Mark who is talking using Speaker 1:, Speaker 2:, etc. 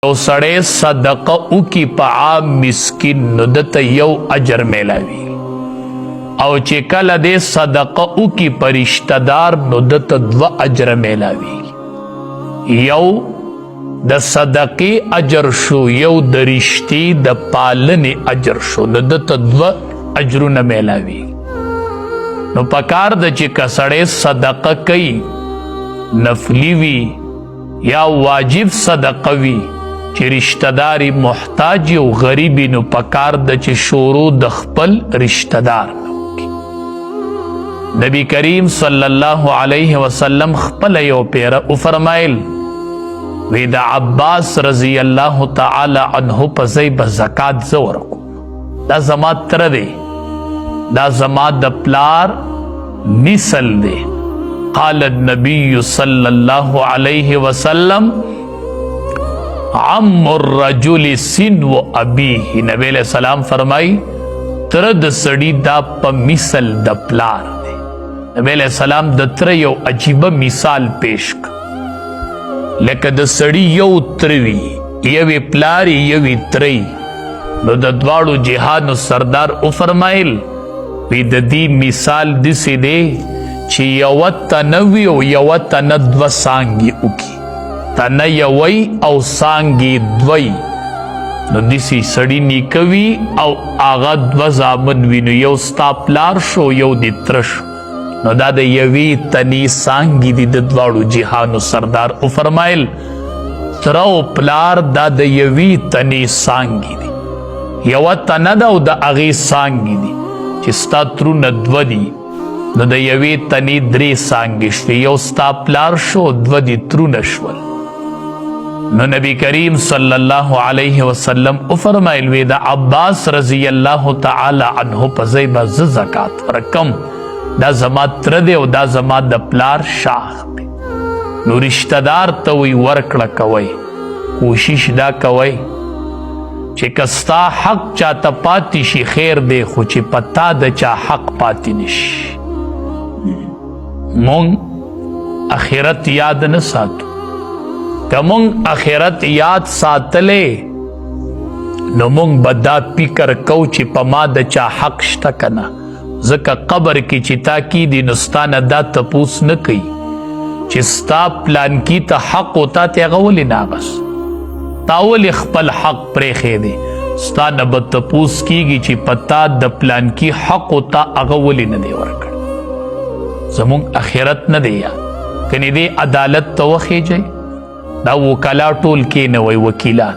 Speaker 1: یو سړی صدقه وکي په عام مسکین نو دته یو اجر میلاوي او چې کله دې صدقه وکي په رشته دار نو دته 2 اجر میلاوي. یو د صدقې اجر شو، یو د رشتې د پالنې اجر شو، نو دته 2 اجرونه میلاوي. نو پکار د چې کسړی صدقه کوي نفلی وي یا واجب صدقه وي چې رشتہ داری محتاج او غریبی نو پکار د چې شروع د خپل رشتہ دار نبی کریم صلی الله علیه وسلم خپل یو پیره او فرمایل وی د عباس رضی الله تعالی عنہ په ځای به زکات زور کو، دا زما تر دی، دا زما د پلار مثل دی. قال النبی صلی الله علیه وسلم عم الرجل سنو ابیه، نبی علیہ السلام فرمائی تر د سړی دا په مثل د پلار دی. نبی علیہ السلام د تر یو عجیبه مثال پیش ک لکه د سړی یو تروي یوی پلاری یوی تری، نو د دواړو جهادو سردار او فرمایل وی د دې مثال داسې دی چې یو تنوي او یو تنه 2 سانګي وکي، تنه یوی او سانګي 2، نو دسی سړی نیکوي او آغا 2 زامن وي، نو یو ستا پلار شو یو دی تر شو، نو دا د یوی تنی سانګي دی د دواړو جهانو سردار او فرمایل تر او پلار دا د یوی تنی سانګي دی، یو تنه دا او د اغي سانګي دی چې ستا ترونه 2 دی، نو د یوی تنی 3 سانګي شوي، یو ستا پلار شو 2 دی ترونه شول. نو نبی کریم صلی الله علیه وسلم او فرمایل وی د عباس رضی الله تعالی عنہ په ځای به زه زکات ورکم، دا زما تر دی او دا زما د پلار شاخ دی. نو رشتہ دار ته وی ورکړه کوئ، کوشش دا کوئ چې کستا حق چاته پاتې شي خیر دی، خو چې پتا د چا حق پاتې نشي. مونږ اخرت یاد نه ساتو، که مونږ اخرت یاد ساتلې نو مونږ به دا فکر کو چې په ما د چا حق شته که نه، ځکه قبر کې چې تا کیدي نو ستا نه دا تپوس نه کوي چې ستا پلانکي ته حق و تا ته هغه ولې نه اخیست، تا ولې خپل حق پرېښی دی، ستا نه به تپوس کیږي چې په تا د پلانکي حق و تا هغه ولې نه دی ورکړی. زمونږ اخرت نه دی یاد، کنې دې عدالت ته وخیږئ، دا وکلا ټول کېنوئ وکیلان